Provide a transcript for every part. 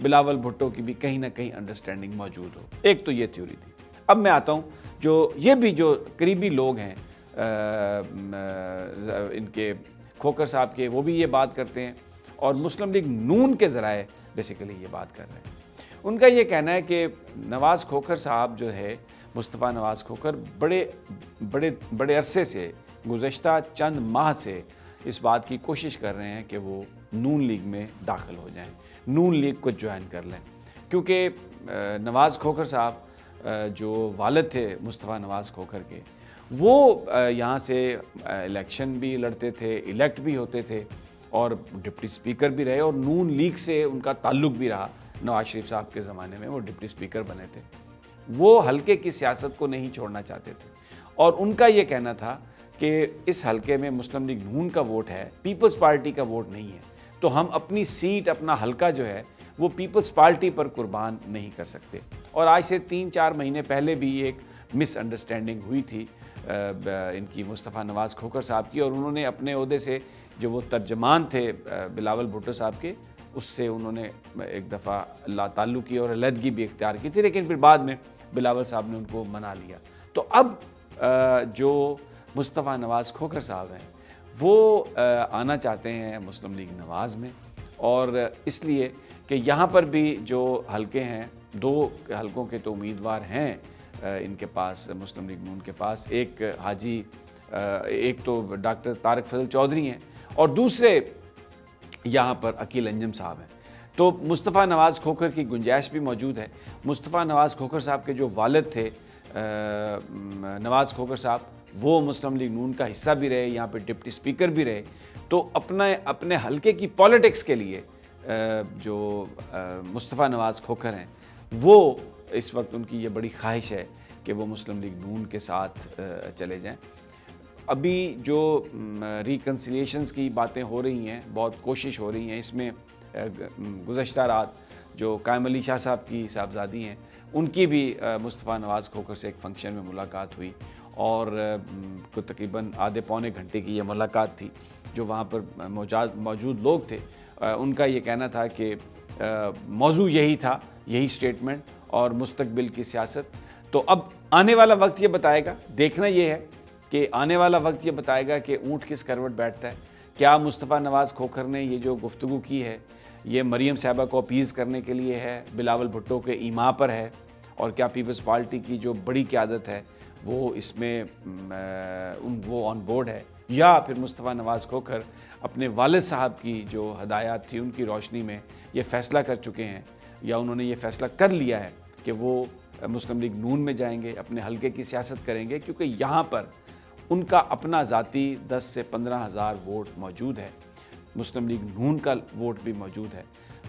بلاول بھٹو کی بھی کہیں نہ کہیں انڈرسٹینڈنگ موجود ہو. ایک تو یہ تھیوری تھی. اب میں آتا ہوں جو یہ بھی جو قریبی لوگ ہیں ان کے کھوکھر صاحب کے، وہ بھی یہ بات کرتے ہیں اور مسلم لیگ نون کے ذرائع بیسیکلی یہ بات کر رہے ہیں. ان کا یہ کہنا ہے کہ نواز کھوکھر صاحب جو ہے، مصطفیٰ نواز کھوکھر، بڑے عرصے سے، گزشتہ چند ماہ سے اس بات کی کوشش کر رہے ہیں کہ وہ نون لیگ میں داخل ہو جائیں، نون لیگ کو جوائن کر لیں. کیونکہ نواز کھوکھر صاحب جو والد تھے مصطفیٰ نواز کھوکھر کے، وہ یہاں سے الیکشن بھی لڑتے تھے، الیکٹ بھی ہوتے تھے اور ڈپٹی اسپیکر بھی رہے، اور نون لیگ سے ان کا تعلق بھی رہا. نواز شریف صاحب کے زمانے میں وہ ڈپٹی اسپیکر بنے تھے. وہ حلقے کی سیاست کو نہیں چھوڑنا چاہتے تھے اور ان کا یہ کہنا تھا کہ اس حلقے میں مسلم لیگ نون کا ووٹ ہے، پیپلز پارٹی کا ووٹ نہیں ہے، تو ہم اپنی سیٹ، اپنا حلقہ جو ہے وہ پیپلز پارٹی پر قربان نہیں کر سکتے. اور آج سے 3-4 مہینے پہلے بھی ایک مس انڈرسٹینڈنگ ہوئی تھی ان کی مصطفیٰ نواز کھوکھر صاحب کی، اور انہوں نے اپنے عہدے سے جو وہ ترجمان تھے بلاول بھٹو صاحب کے، اس سے انہوں نے ایک دفعہ لا تعلق کی اور علیحدگی بھی اختیار کی تھی، لیکن پھر بعد میں بلاول صاحب نے ان کو منا لیا. تو اب جو مصطفیٰ نواز کھوکھر صاحب ہیں وہ آنا چاہتے ہیں مسلم لیگ نواز میں، اور اس لیے کہ یہاں پر بھی جو حلقے ہیں، 2 حلقوں کے تو امیدوار ہیں ان کے پاس، مسلم لیگ نون کے پاس. ایک تو ڈاکٹر طارق فضل چودھری ہیں اور دوسرے یہاں پر عقیل انجم صاحب ہیں. تو مصطفیٰ نواز کھوکھر کی گنجائش بھی موجود ہے. مصطفیٰ نواز کھوکھر صاحب کے جو والد تھے نواز کھوکھر صاحب، وہ مسلم لیگ نون کا حصہ بھی رہے، یہاں پہ ڈپٹی اسپیکر بھی رہے. تو اپنے حلقے کی پالیٹکس کے لیے جو مصطفیٰ نواز کھوکھر ہیں، وہ اس وقت ان کی یہ بڑی خواہش ہے کہ وہ مسلم لیگ نون کے ساتھ چلے جائیں. ابھی جو ریکنسیلیشنز کی باتیں ہو رہی ہیں، بہت کوشش ہو رہی ہیں، اس میں گزشتہ رات جو قائم علی شاہ صاحب کی صاحبزادی ہیں، ان کی بھی مصطفیٰ نواز کھوکھر سے ایک فنکشن میں ملاقات ہوئی، اور تقریباً آدھے پونے گھنٹے کی یہ ملاقات تھی. جو وہاں پر موجود لوگ تھے، ان کا یہ کہنا تھا کہ موضوع یہی تھا، یہی سٹیٹمنٹ اور مستقبل کی سیاست. تو اب آنے والا وقت یہ بتائے گا، دیکھنا یہ ہے کہ آنے والا وقت یہ بتائے گا کہ اونٹ کس کروٹ بیٹھتا ہے. کیا مصطفیٰ نواز کھوکھر نے یہ جو گفتگو کی ہے، یہ مریم صاحبہ کو اپیز کرنے کے لیے ہے، بلاول بھٹو کے ایما پر ہے، اور کیا پیپلز پارٹی کی جو بڑی قیادت ہے وہ اس میں وہ آن بورڈ ہے، یا پھر مصطفیٰ نواز کھوکھر اپنے والد صاحب کی جو ہدایات تھی ان کی روشنی میں یہ فیصلہ کر چکے ہیں، یا انہوں نے یہ فیصلہ کر لیا ہے کہ وہ مسلم لیگ نون میں جائیں گے، اپنے حلقے کی سیاست کریں گے. کیونکہ یہاں پر ان کا اپنا ذاتی 10 سے 15 ہزار ووٹ موجود ہے، مسلم لیگ نون کا ووٹ بھی موجود ہے.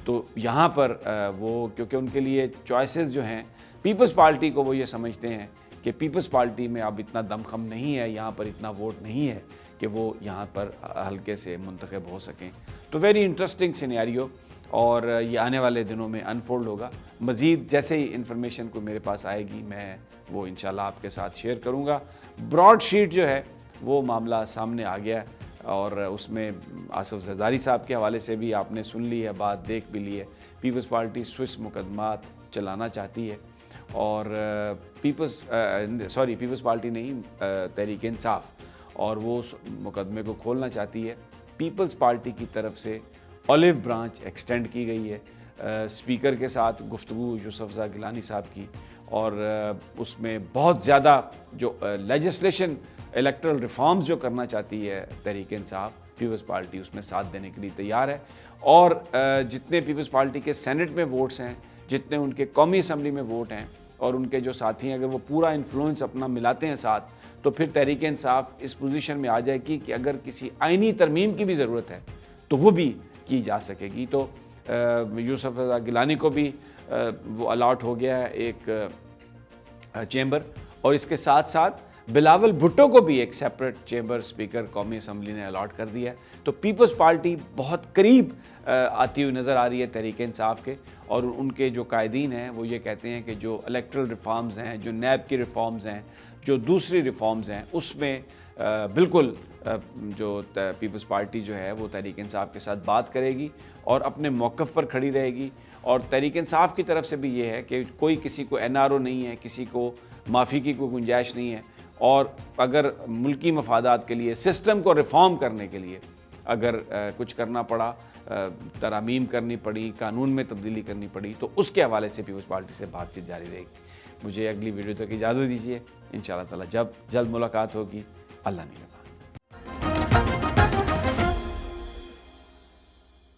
تو یہاں پر وہ کیونکہ ان کے لیے چوائسز جو ہیں، پیپلز پارٹی کو وہ یہ سمجھتے ہیں کہ پیپلز پارٹی میں اب اتنا دم خم نہیں ہے، یہاں پر اتنا ووٹ نہیں ہے کہ وہ یہاں پر حلقے سے منتخب ہو سکیں. تو ویری انٹرسٹنگ سینیریو، اور یہ آنے والے دنوں میں انفولڈ ہوگا. مزید جیسے ہی انفارمیشن کو میرے پاس آئے گی میں وہ انشاءاللہ آپ کے ساتھ شیئر کروں گا. براڈ شیٹ جو ہے وہ معاملہ سامنے آ گیا، اور اس میں آصف زرداری صاحب کے حوالے سے بھی آپ نے سن لی ہے بات، دیکھ بھی لی ہے. پیپلز پارٹی سوئس مقدمات چلانا چاہتی ہے، اور پیپلز پارٹی نہیں، تحریک انصاف، اور وہ اس مقدمے کو کھولنا چاہتی ہے. پیپلز پارٹی کی طرف سے اولیو برانچ ایکسٹینڈ کی گئی ہے اسپیکر کے ساتھ گفتگو یوسف زئی گیلانی صاحب کی، اور اس میں بہت زیادہ جو لیجسلیشن الیکٹرل ریفارمز جو کرنا چاہتی ہے تحریک انصاف، پیپلز پارٹی اس میں ساتھ دینے کے لیے تیار ہے. اور جتنے پیپلز پارٹی کے سینٹ میں ووٹس ہیں، جتنے ان کے قومی اسمبلی میں ووٹ ہیں، اور ان کے جو ساتھی ہیں، اگر وہ پورا انفلوئنس اپنا ملاتے ہیں ساتھ، تو پھر تحریک انصاف اس پوزیشن میں آ جائے گی کہ اگر کسی آئینی ترمیم کی بھی ضرورت ہے تو وہ بھی کی جا سکے گی. تو یوسف زئی گیلانی کو بھی وہ الاٹ ہو گیا ہے ایک چیمبر، اور اس کے ساتھ ساتھ بلاول بھٹو کو بھی ایک سیپریٹ چیمبر اسپیکر قومی اسمبلی نے الاٹ کر دیا ہے. تو پیپلز پارٹی بہت قریب آتی ہوئی نظر آ رہی ہے تحریک انصاف کے، اور ان کے جو قائدین ہیں وہ یہ کہتے ہیں کہ جو الیکٹرل ریفارمز ہیں، جو نیب کی ریفارمز ہیں، جو دوسری ریفارمز ہیں، اس میں بالکل جو پیپلز پارٹی جو ہے وہ تحریک انصاف کے ساتھ بات کرے گی اور اپنے موقف پر کھڑی رہے گی. اور تحریک انصاف کی طرف سے بھی یہ ہے کہ کوئی کسی کو NRO نہیں ہے، کسی کو معافی کی کوئی گنجائش نہیں ہے، اور اگر ملکی مفادات کے لیے سسٹم کو ریفارم کرنے کے لیے اگر کچھ کرنا پڑا، ترامیم کرنی پڑی، قانون میں تبدیلی کرنی پڑی، تو اس کے حوالے سے پیپلز پارٹی سے بات چیت جاری رہے گی۔ مجھے اگلی ویڈیو تک اجازت دیجیے، انشاءاللہ تعالی جب جلد ملاقات ہوگی۔ اللہ نگہبان۔